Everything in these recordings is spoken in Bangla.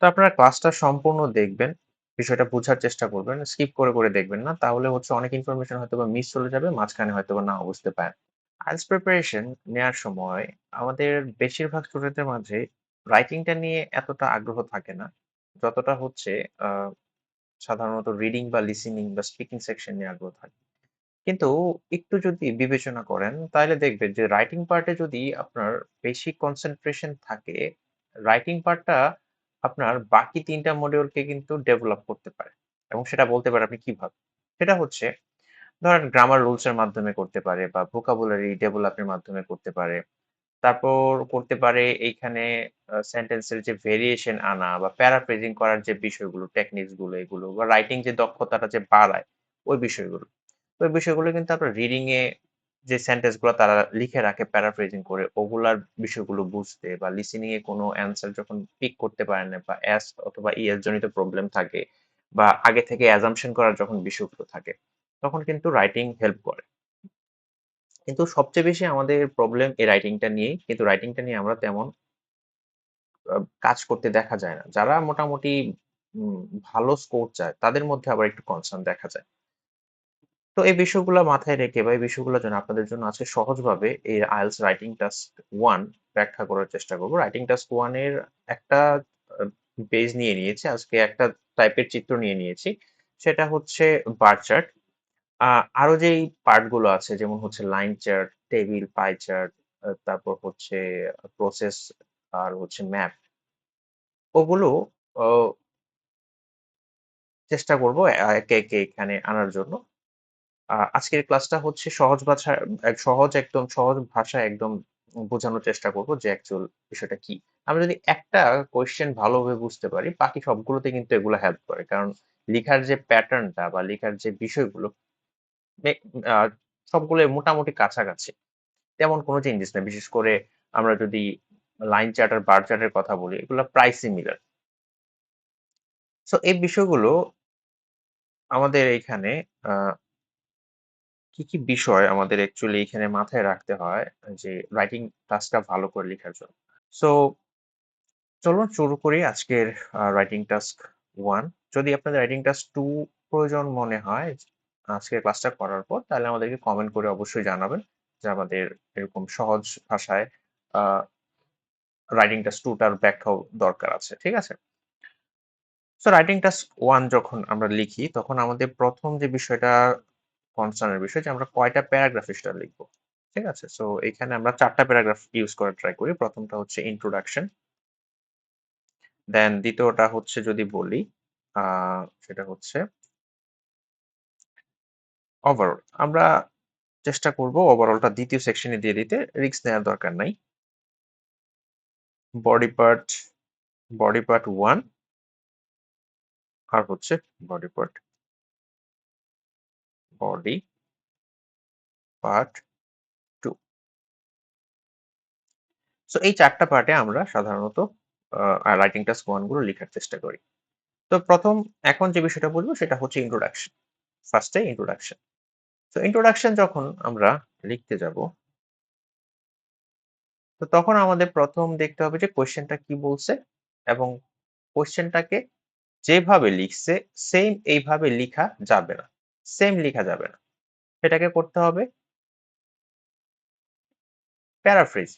তো আপনারা ক্লাসটা সম্পূর্ণ দেখবেন। বিষয়টা বুঝার চেষ্টা করবেন। স্কিপ করে দেখবেন না। তাহলে হচ্ছে অনেক ইনফরমেশন হয়তোবা মিস চলে যাবে। মাঝখানে হয়তোবা নাও বুঝতে পারেন। IELTS প্রিপারেশন নেয়ার সময় আমাদের বেশিরভাগ স্টুডেন্টের মাঝে রাইটিংটা নিয়ে এতটা আগ্রহ থাকে না। যতটা হচ্ছে আ সাধারণত রিডিং বা লিসেনিং বা স্পিকিং সেকশন নিয়ে আগ্রহ থাকে। কিন্তু একটু যদি বিবেচনা করেন তাহলে দেখবেন যে রাইটিং পার্টে যদি আপনার বেশি কনসেনট্রেশন থাকে, রাইটিং পার্টটা আপনার বাকি ৩ টা মডিউলকে কিন্তু ডেভেলপ করতে পারে। এবং সেটা বলতে পারেন আপনি কিভাবে। সেটা হচ্ছে ধরেন গ্রামার রুলস এর মাধ্যমে করতে পারে বা ভোকাবুলারি ডেভেলপ এর মাধ্যমে করতে পারে। তারপর করতে পারে এইখানে সেন্টেন্সের যে ভেরিয়েশন আনা বা প্যারাফ্রেজিং করার যে বিষয়গুলো, টেকনিকস গুলো এগুলো বা রাইটিং যে দক্ষতাটা যে বাড়ায় ওই বিষয়গুলো। ওই বিষয়গুলো কিন্তু আপনার রিডিং এ যে সেন্টেন্স গুলা তারা লিখে রাখে প্যারাফ্রেজিং করে ওগুলার বিষয়গুলো বুঝতে বা লিসেনিং এ কোনো অ্যান্সার যখন পিক করতে পারেন না বা এস অথবা ইএস জনিত প্রবলেম থাকে বা আগে থেকে অ্যাজাম্পশন করার যখন বিষয়গুলো থাকে, তখন কিন্তু রাইটিং হেল্প করে। কিন্তু সবচেয়ে বেশি আমাদের প্রবলেম এই রাইটিংটা নিয়েই। কিন্তু রাইটিংটা নিয়ে আমরা তেমন আ কাজ করতে দেখা যায় না। যারা মোটামুটি উম ভালো স্কোর চায় তাদের মধ্যে আবার একটু কনসার্ন দেখা যায়। তো এই বিষয়গুলা মাথায় রেখে বা এই বিষয়গুলোর জন্য আপনাদের জন্য আজকে সহজভাবে এই IELTS রাইটিং টাস্ক 1 ব্যাখ্যা করার চেষ্টা করব। রাইটিং টাস্ক 1 এর একটা আ পেজ নিয়ে নিয়েছি। আজকে একটা টাইপের চিত্র নিয়ে নিয়েছি। সেটা হচ্ছে বার চার্ট। আ আরো যেই পার্ট গুলো আছে যেমন হচ্ছে line chart, table, pie chart, তারপর হচ্ছে প্রসেস আর হচ্ছে ম্যাপ। ওগুলো অ চেষ্টা করব একে এখানে আনার জন্য। আজকের ক্লাসটা হচ্ছে সহজ ভাষায় একদম সহজ ভাষায় একদম বোঝানোর চেষ্টা করব যে অ্যাকচুয়াল বিষয়টা কি। আমরা যদি একটা কোয়েশ্চেন ভালোভাবে বুঝতে পারি, বাকি সবগুলোতে কিন্তু এগুলো হেল্প করে। কারণ লিখার যে প্যাটার্নটা বা লিখার যে বিষয়গুলো মে আ সবগুলোই মোটামুটি কাছাকাছি। তেমন কোনো চেঞ্জেস নাই। বিশেষ করে আমরা যদি লাইন চার্ট আর বার চার্টের কথা বলি, এগুলা প্রায় সিমিলার। সো এই বিষয়গুলো আমাদের এইখানে আ কি বিষয় আমাদের অ্যাকচুয়ালি এখানে মাথায় রাখতে হয় যে রাইটিং টাস্কটা ভালো করে লিখার জন্য। সো চলুন শুরু করি আজকের রাইটিং টাস্ক 1। যদি আপনাদের রাইটিং টাস্ক 2 প্রয়োজন মনে হয় আজকের ক্লাসটা করার পর তাহলে আমাদেরকে কমেন্ট করে অবশ্যই জানাবেন যে আমাদের এরকম সহজ ভাষায় আ রাইটিং টাস্ক 2 টার ব্যাখ্যাও দরকার আছে। ঠিক আছে? সো রাইটিং টাস্ক 1 যখন আমরা লিখি তখন আমাদের ১ম যে বিষয়টা কনসার্ন এর বিষয় যে আমরা কয়টা প্যারাগ্রাফ এক্সট্রা লিখবো। ঠিক আছে? সো এখানে আমরা ৪ টা প্যারাগ্রাফ ইউজ করার ট্রাই করি। ১ম টা হচ্ছে ইন্ট্রোডাকশন। দেন ২য় টা হচ্ছে যদি বলি আ সেটা হচ্ছে ওভারঅল। আমরা চেষ্টা করব ওভারঅলটা ২য় সেকশনে দিয়ে দিতে। রিস্ক নেওয়ার দরকার নাই। বডি পার্ট, বডি পার্ট 1 আর হচ্ছে body part, body part 2। So এই ৪ টা পার্টে আমরা সাধারণত রাইটিং টাস্ক 1 গুলো লিখার চেষ্টা করি। তো এখন যে বিষয়টা বলব সেটা হচ্ছে ইন্ট্রোডাকশন। ফার্স্ট এ ইন্ট্রোডাকশন। তো ইন্ট্রোডাকশন যখন আমরা লিখতে যাব, তো তখন আমাদের ১ম দেখতে হবে যে কোয়েশ্চেনটা কি বলছে এবং কোয়েশ্চেনটাকে যেভাবে লিখছে সেইম এইভাবে লিখা যাবে না। সেম লিখা যাবে না। এটাকে করতে হবে প্যারাফ্রেজ।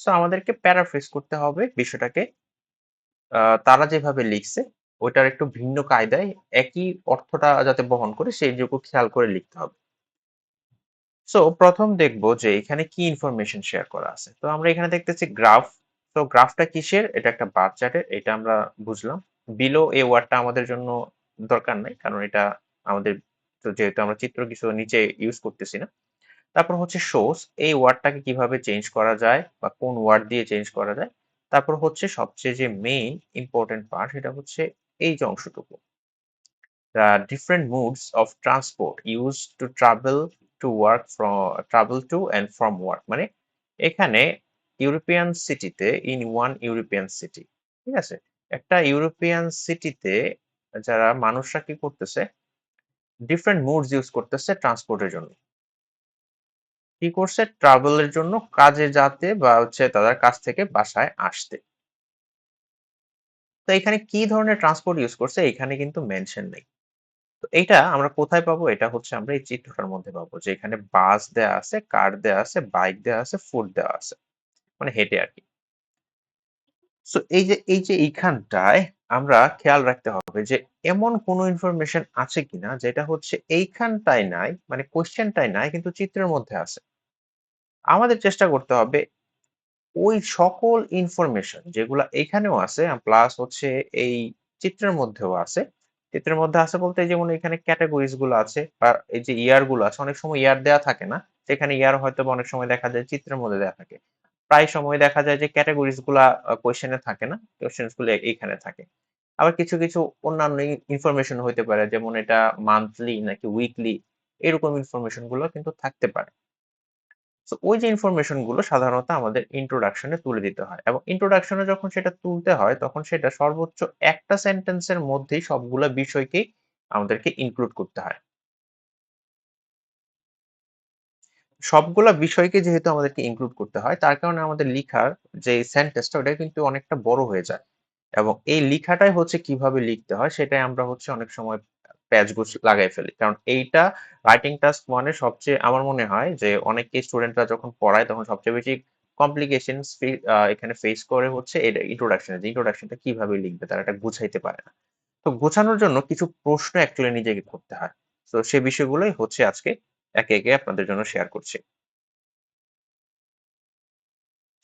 সো আমাদেরকে প্যারাফ্রেজ করতে হবে বিষয়টাকে তারা যেভাবে লিখছে ওইটার একটু ভিন্ন কায়দায় একই অর্থটা যাতে বহন করে সেইটুকু খেয়াল করে লিখতে হবে। সো ১ম দেখব যে এখানে কি ইনফরমেশন শেয়ার করা আছে। তো আমরা এখানে দেখতেছি গ্রাফ। তো গ্রাফটা কিসের? এটা একটা বার চার্টের। এটা আমরা বুঝলাম। বিলো এই ওয়ার্ডটা আমাদের জন্য দরকার নাই। কারণ এটা আমাদের যেহেতু আমরা চিত্র কিছু নিচে ইউজ করতেছি না। তারপর হচ্ছে শোস এই ওয়ার্ডটাকে কিভাবে চেঞ্জ করা যায় বা কোন ওয়ার্ড দিয়ে চেঞ্জ করা যায়। তারপর হচ্ছে সবচেয়ে যে মেইন ইম্পোর্টেন্ট পার্ট সেটা হচ্ছে এই যে অংশটুকু। The different modes of transport used to travel to and from work মানে এখানে ইউরোপিয়ান সিটিতে ইন ওয়ান ইউরোপিয়ান সিটি ঠিক আছে একটা ইউরোপিয়ান সিটিতে যারা মানুষরা কি করতেছে ডিফারেন্ট মুডস ইউজ করতেছে ট্রান্সপোর্টের জন্য কি করছে? ট্রাভেলের জন্য কাজে যাতে বা হচ্ছে তাদের কাজ থেকে বাসায় আসতে। তো এখানে কি ধরনের ট্রান্সপোর্ট ইউজ করছে এখানে কিন্তু মেনশন নেই। তো এইটা আমরা কোথায় পাবো? এটা হচ্ছে আমরা এই চিত্রটার মধ্যে পাবো যে এখানে বাস দেয়া আছে, কার দেয়া আছে, বাইক দেয়া আছে, ফুট দেওয়া আছে। মানে হেঁটে আরকি। সো এই যে এইখানটায় আমরা খেয়াল রাখতে হবে যে এমন কোনো ইনফরমেশন আছে কিনা যেটা হচ্ছে এইখানটায় নাই, মানে কোয়েশ্চেনটায় নাই কিন্তু চিত্রের মধ্যে আছে। আমাদের চেষ্টা করতে হবে ওই সকল ইনফরমেশন যেগুলা এখানেও আছে প্লাস হচ্ছে এই চিত্রের মধ্যেও আছে। চিত্রের মধ্যে আছে বলতে যেমন এখানে ক্যাটেগরিজ গুলো আছে বা এই যে ইয়ার গুলো আছে অনেক সময় ইয়ার দেয়া থাকে না। সেখানে ইয়ার হয়তো বা অনেক সময় দেখা যায় চিত্রের মধ্যে দেয়া থাকে। প্রায় সময় দেখা যায় যে ক্যাটেগরিজ গুলা কোয়েশ্চেনে থাকে না। কোয়েশ্চেনস গুলো এইখানে থাকে। আবার কিছু অন্যান্য ইনফরমেশন হইতে পারে যেমন এটা মান্থলি নাকি উইকলি এরকম ইনফরমেশন গুলো কিন্তু থাকতে পারে। সো ওই যে ইনফরমেশন গুলো সাধারণত আমাদের ইন্ট্রোডাকশনে তুলে দিতে হয় এবং ইন্ট্রোডাকশনে যখন সেটা তুলতে হয় তখন সেটা সর্বোচ্চ একটা সেন্টেন্সের মধ্যেই সবগুলা বিষয়কেই আমাদেরকে ইনক্লুড করতে হয়। সবগুলা বিষয়কে যেহেতু আমাদেরকে ইনক্লুড করতে হয় তার কারণে আমাদের লিখার যে সেন্টেন্সটা ওটা কিন্তু অনেকটা বড় হয়ে যায় এবং এই লিখাটাই হচ্ছে কিভাবে লিখতে হয় সেটাই আমরা হচ্ছে অনেক সময় প্যাচগোছ লাগাই ফেলি কারণ এইটা রাইটিং টাস্ক মানে সবচেয়ে আমার মনে হয় যে অনেকে স্টুডেন্টরা যখন পড়ায় তখন সবচেয়ে বেশি কমপ্লিকেশন এখানে ফেস করে হচ্ছে এটা ইন্ট্রোডাকশনে যে ইন্ট্রোডাকশনটা কিভাবে লিখবে তারা এটা গুছাইতে পারে না। তো গোছানোর জন্য কিছু প্রশ্ন অ্যাকচুয়ালি নিজেকে করতে হয়। তো সে বিষয়গুলোই হচ্ছে আজকে একে একে আপনাদের জন্য শেয়ার করছি।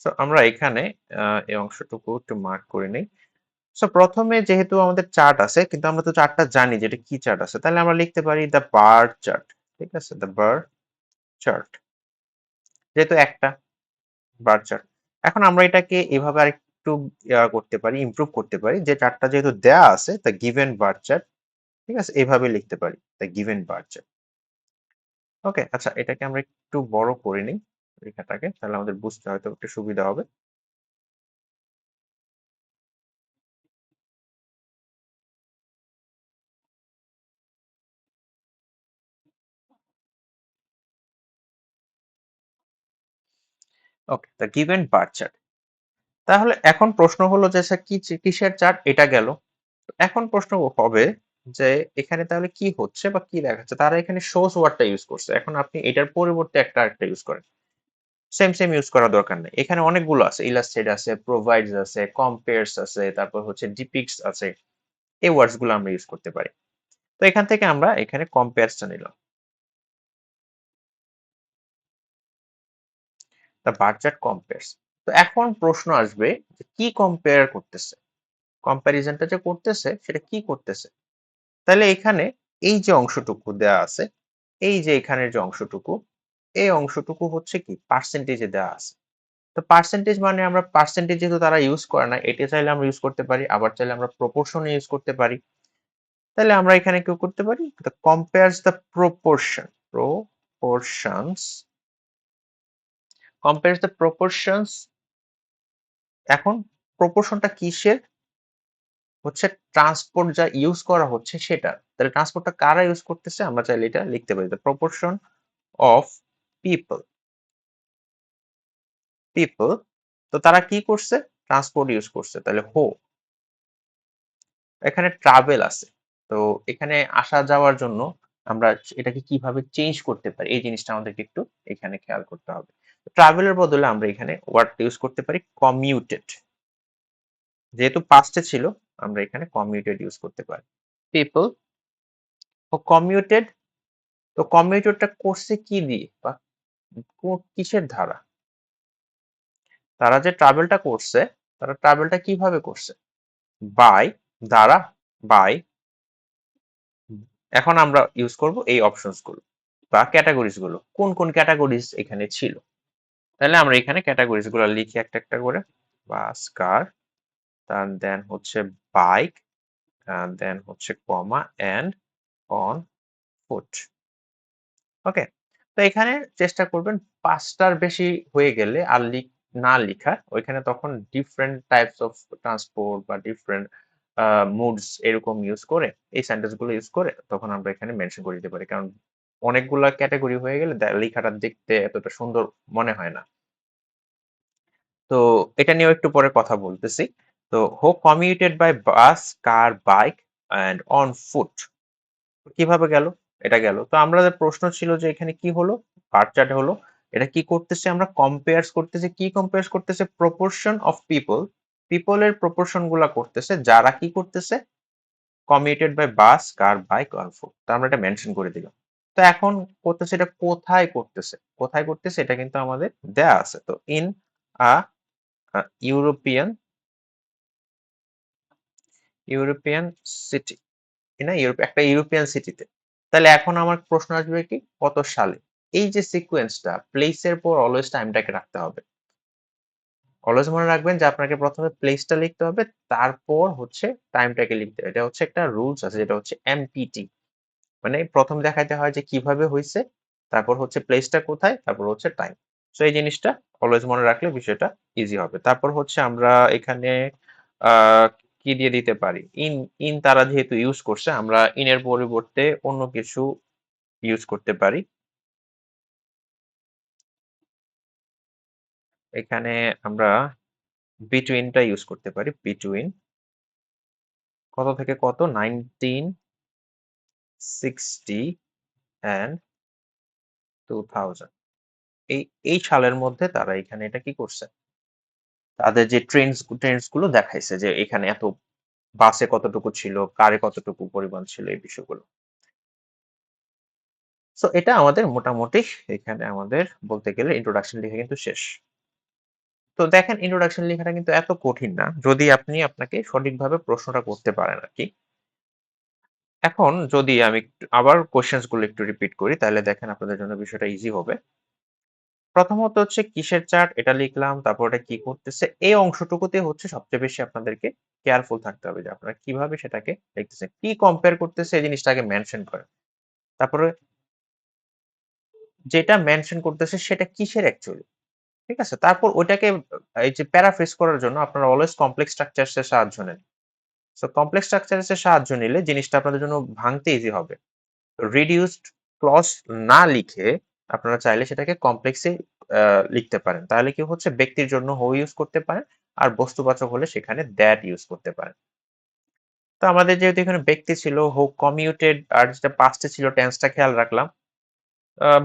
সো আমরা এখানে এই অংশটুকু একটু মার্ক করে নেই। সো ১ম এ যেহেতু আমাদের চার্ট আছে কিন্তু আমরা তো চার্টটা জানি যে এটা কি চার্ট আছে। তাহলে আমরা লিখতে পারি দ্য বার চার্ট। ঠিক আছে? The bar chart. যেহেতু একটা বার চার্ট। এখন আমরা এটাকে এভাবে আরেকটু করতে পারি, ইমপ্রুভ করতে পারি যে চার্টটা যেহেতু দেয়া আছে দ্য গিভেন বার চার্ট। ঠিক আছে? এভাবে লিখতে পারি। The given bar chart. Okay? আচ্ছা এটাকে আমরা একটু বড় করে নিই লেখাটাকে। তাহলে আমাদের বুঝতে হয়তো একটু সুবিধা হবে। ওকে, দ্য গিভেন বার চার্ট। তাহলে এখন প্রশ্ন হলো যে স্যার কিসের চার্ট? এটা গেল। এখন প্রশ্ন হবে যে এখানে তাহলে কি হচ্ছে বা কি দেখাচ্ছে? তারা এখানে shows ওয়ার্ডটা ইউজ করছে। এখন আপনি এটার পরিবর্তে আরেকটা ইউজ করেন। সেম ইউজ করার দরকার নেই। এখানে অনেকগুলো আছে। illustrate আছে, provides আছে, compares আছে, তারপর হচ্ছে depicts আছে। এই ওয়ার্ডস গুলো আমরা ইউজ করতে পারি। তো এখান থেকে আমরা এখানে compares টা নিলাম। The bar chart compares। তো এখন প্রশ্ন আসবে যে কি কম্পেয়ার করতেছে? কম্প্যারিজনটা যে করতেছে সেটা কি করতেছে? তাহলে এখানে এই যে অংশটুকু দেয়া আছে, এই যে এখানের যে অংশটুকু, এই অংশটুকু হচ্ছে কি পার্সেন্টেজে দেওয়া আছে। তো পার্সেন্টেজ মানে আমরা পার্সেন্টেজ যেহেতু তারা ইউজ করে না, এটা চাইলে আমরা ইউজ করতে পারি, আবার চাইলে আমরা প্রপোর্শন ইউজ করতে পারি। তাহলে আমরা এখানে কি করতে পারি? The compares the proportions compares the proportions। এখন প্রপোর্শনটা কিসের? হচ্ছে ট্রান্সপোর্ট যা ইউজ করা হচ্ছে সেটা। তাহলে ট্রান্সপোর্টটা কারা ইউজ করতেছে? আমরা চাইলে এটা লিখতে পারি। The proportion of people people। তো তারা কি করছে? ট্রান্সপোর্ট ইউজ করছে। তাহলে হো। এখানে ট্রাভেল আছে। তো এখানে আসা যাওয়ার জন্য আমরা এটাকে কিভাবে চেঞ্জ করতে পারি এই জিনিসটা আমাদেরকে একটু এখানে খেয়াল করতে হবে। ট্রাভেলের বদলে আমরা এখানে ওয়ার্ডটা ইউজ করতে পারি কমিউটেড। যেহেতু পাস্টে ছিল আমরা এখানে কমিউটেড ইউজ করতে পারি। পিপল ও কমিউটেড। তো কমিউটেডটা করছে কি দিয়ে বা কিসের দ্বারা? তারা যে ট্রাভেলটা করছে তারা ট্রাভেলটা কিভাবে করছে? বাই দ্বারা বাই। এখন আমরা ইউজ করব এই অপশনস গুলো বা ক্যাটাগরিজ গুলো। কোন ক্যাটাগরিজ এখানে ছিল? তাহলে আমরা এখানে ক্যাটাগরিজ গুলো লিখি একটা করে। বাস, কার, দেন হচ্ছে বাইক, দেন হচ্ছে কমা এন্ড অন ফুট। ওকে? তো এখানে চেষ্টা করবেন ৫টার বেশি হয়ে গেলে আর না লিখার। ওইখানে তখন ডিফারেন্ট টাইপস অফ ট্রান্সপোর্ট বা ডিফারেন্ট মুডস এরকম ইউজ করে এই সেন্টেন্স গুলো ইউজ করে তখন আমরা এখানে মেনশন করে দিতে পারি। কারণ অনেকগুলা ক্যাটাগরি হয়ে গেলে লেখাটা দেখতে এতটা সুন্দর মনে হয় না। তো এটা নিয়েও একটু পরে কথা বলতেছি। তো who commuted by bus, car, bike and on foot. কিভাবে গেল? এটা গেল। তো আমাদের প্রশ্ন ছিল যে এখানে কি হলো? বার চার্ট হলো। এটা কি করতেছে? আমরা কম্পেয়ারস করতেছি। কি কম্পেয়ারস করতেছে? Proportion of people. পিপল এর প্রপোর্শন গুলা করতেছে। যারা কি করতেছে? Commuted by bus, car, bike or foot. তো আমরা এটা মেনশন করে দিলাম। তো এখন করতেছে এটা কোথায় করতেছে? কোথায় করতেছে? এটা কিন্তু আমাদের দেয়া আছে। তো in a European European city. না একটা ইউরোপিয়ান সিটিতে। তাহলে এখন আমার প্রশ্ন আসবে কি কত সালে? এই যে সিকোয়েন্সটা প্লেসের পর অলওয়েজ টাইমটাকে রাখতে হবে। অলওয়েজ মনে রাখবেন যে আপনাকে প্রথমে প্লেসটা লিখতে হবে, তারপর হচ্ছে টাইমটাকে লিখতে হবে। এটা হচ্ছে একটা রুলস আছে যেটা হচ্ছে এমপিটি। মানে প্রথম দেখাইতে হয় যে কিভাবে হইছে, তারপর হচ্ছে প্লেসটা কোথায়, তারপর হচ্ছে টাইম। সো এই জিনিসটা অলওয়েজ মনে রাখলে বিষয়টা ইজি হবে। তারপর হচ্ছে আমরা এখানে আহ কি দিয়ে দিতে পারি? ইন তারা যেহেতু ইউজ করছে, আমরা ইনের পরিবর্তে অন্য কিছু ইউজ করতে পারি। এখানে আমরা বিটুইনটা ইউজ করতে পারি। বিটুইন কত থেকে কত? 1960 অ্যান্ড 2000। এই এই সালের মধ্যে তারা এখানে এটা কি করছে? তাদের যে ট্রেন্ডস গুলো দেখাইছে যে এখানে এত বাসে কতটুকু ছিল, কারে কতটুকু পরিমাণ ছিল, এই বিষয়গুলো। সো এটা আমাদের মোটামুটি এখানে আমাদের বলতে গেলে ইন্ট্রোডাকশন লেখা কিন্তু শেষ। তো দেখেন ইন্ট্রোডাকশন লেখাটা কিন্তু এত কঠিন না যদি আপনি আপনাকে সঠিকভাবে প্রশ্নটা করতে পারেন আর কি। এখন যদি আমি আবার কোশ্চেন্স গুলো একটু রিপিট করি তাহলে দেখেন আপনাদের জন্য বিষয়টা ইজি হবে। প্রথমত হচ্ছে কিসের চার্ট এটা লিখলাম, তারপর ওটা কি করতেছে, এই অংশটুকুতে হচ্ছে সবচেয়ে বেশি আপনাদেরকে কেয়ারফুল থাকতে হবে যে আপনারা কিভাবে সেটাকে লিখতেছেন, কি কম্পেয়ার করতেছে এই জিনিসটাকে মেনশন করেন। তারপরে যেটা মেনশন করতেছে সেটা কিসের অ্যাকচুয়ালি, ঠিক আছে? তারপর ওইটাকে এই যে প্যারাফ্রেজ করার জন্য আপনারা অলওয়েজ কমপ্লেক্স স্ট্রাকচারস এর সাহায্য নেন। সো কমপ্লেক্স স্ট্রাকচারস এর সাহায্য নিলে জিনিসটা আপনাদের জন্য ভাঙতে ইজি হবে। রিডিউসড ক্লজ না লিখে আপনারা চাইলে সেটাকে কমপ্লেক্সে লিখতে পারেন। তাহলে কি হচ্ছে ব্যক্তির জন্য হো ইউজ করতে পারেন, আর বস্তুবাচক হলে সেখানে দ্যাট ইউজ করতে পারেন। তো আমাদের যেহেতু এখানে ব্যক্তি ছিল, হো কমিউটেড, আর যেটা পাস্টে ছিল টেন্সটা খেয়াল রাখলাম।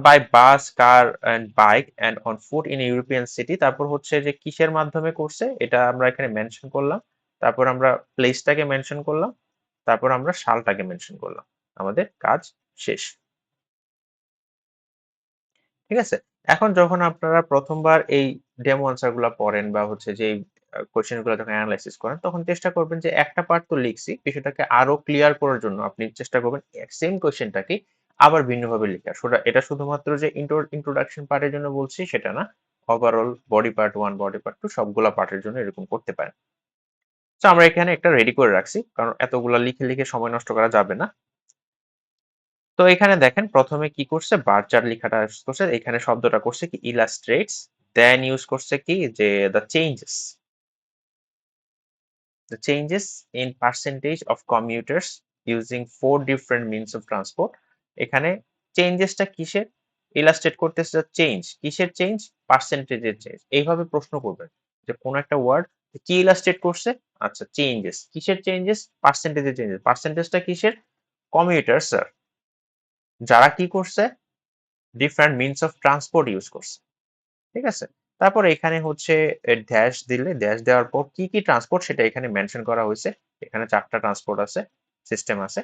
By bus, car and bike and on foot in European city. তারপর হচ্ছে যে কিসের মাধ্যমে করছে এটা আমরা এখানে মেনশন করলাম। তারপর আমরা প্লেসটাকে মেনশন করলাম। তারপর আমরা সালটাকে মেনশন করলাম। আমাদের কাজ শেষ। ঠিক আছে? এখন যখন আপনারা প্রথমবার এই ডেমো আনসার গুলা পড়েন বা হচ্ছে যে কোশ্চেন গুলো যখন অ্যানালাইসিস করেন তখন চেষ্টা করবেন যে একটা পার্ট তো লিখছি, বিষয়টাকে আরো ক্লিয়ার করার জন্য আপনি চেষ্টা করবেন সেম কোশ্চেনটাকে আবার ভিন্নভাবে লেখা। এটা শুধুমাত্র যে ইন্ট্রোডাকশন পার্টের জন্য বলছি সেটা না, overall body part 1, body part 2 সবগুলা পার্টের জন্য এরকম করতে পারেন। তো আমরা এখানে একটা রেডি করে রাখছি কারণ এতগুলা লিখে লিখে সময় নষ্ট করা যাবে না। তো এখানে দেখেন প্রথমে কি করছে, বার চার্ট লেখাটা করছে, এখানে শব্দটা করছে কি ইলাস্ট্রেটস, দেন ইউজ করছে কি যে the changes in percentage of commuters using 4 different means of transport. এখানে চেঞ্জেসটা কিসের ইলাস্ট্রেট করতেছে? চেঞ্জ কিসের চেঞ্জ? পার্সেন্টেজের চেঞ্জ। এইভাবে প্রশ্ন করবেন যে কোন একটা ওয়ার্ড কি ইলাস্ট্রেট করছে, আচ্ছা চেঞ্জেস কিসের চেঞ্জেস? পার্সেন্টেজের চেঞ্জেস। পার্সেন্টেজটা কিসের? কমিউটার্স যারা কি করছে different means of transport use করছে, ঠিক আছে? তারপর এখানে হচ্ছে ড্যাশ দিলে, ড্যাশ দেওয়ার পর কি কি ট্রান্সপোর্ট সেটা এখানে মেনশন করা হয়েছে। এখানে 4টা ট্রান্সপোর্ট আছে, সিস্টেম আছে।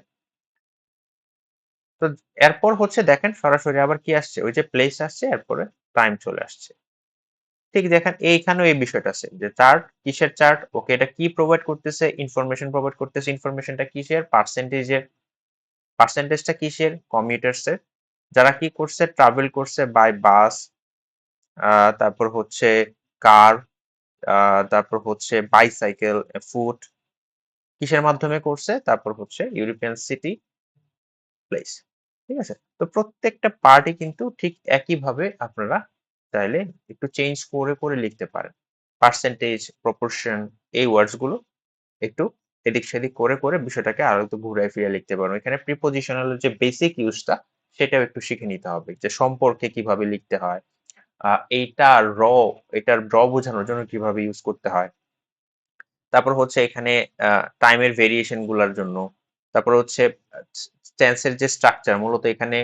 তো এরপর হচ্ছে দেখেন সরাসরি আবার কি আসছে, ওই যে প্লেস আসছে, এরপরে টাইম চলে আসছে। ঠিক দেখেন এইখানেও এই বিষয়টা আছে যে চার্ট কিসের চার্ট, ওকে এটা কি প্রোভাইড করতেছে? ইনফরমেশন প্রোভাইড করতেছে। ইনফরমেশনটা কিসের? পার্সেন্টেজের। পার্সেন্টেজটা কিসের? কমিউটার্স এর। যারা কি করছে? ট্রাভেল করছে বাই বাস, তারপর হচ্ছে কার, তারপর হচ্ছে বাইসাইকেল, ফুট কিসের মাধ্যমে করছে? তারপর হচ্ছে ইউরোপিয়ান সিটি, প্লেস। ঠিক আছে? তো প্রত্যেকটা পার্টই কিন্তু ঠিক একইভাবে আপনারা চাইলে একটু চেঞ্জ করে করে লিখতে পারেন। পার্সেন্টেজ, প্রপোর্শন, এই ওয়ার্ডস গুলো একটু এদিক সেদিক করে করে বিষয়টাকে আরো একটু ঘুরে ফিরে লিখতে পারো। এখানে প্রিপোজিশনাল যে বেসিক ইউজটা সেটাও একটু শিখে নিতে হবে যে সম্পর্কে কিভাবে লিখতে হয়। এইটা র এটার বোঝানোর জন্য কিভাবে ইউজ করতে হয়। তারপর হচ্ছে এখানে টাইমের ভেরিয়েশন গুলার জন্য। তারপর হচ্ছে টেন্সের যে স্ট্রাকচার মূলত এখানে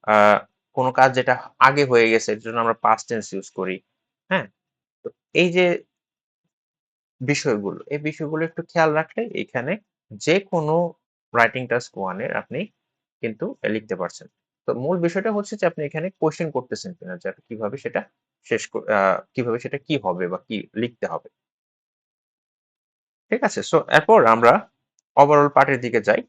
আহ, কোনো কাজ যেটা আগে হয়ে গেছে এর জন্য আমরা পাস্ট টেন্স ইউজ করি। হ্যাঁ, তো এই যে বিষয়গুলো এই বিষয়গুলো একটু খেয়াল রাখলে এখানে যে কোনো রাইটিং টাস্ক ওয়ানের আপনি কিন্তু লিখতে পারছেন। তো মূল বিষয়টা হচ্ছে যে আপনি এখানে কোশ্চেন করতেছেন কিনা যে কিভাবে সেটা কিভাবে সেটা কি হবে বা কি লিখতে হবে। ঠিক আছে, সো এরপর আমরা ওভারঅল পার্টের দিকে যাই।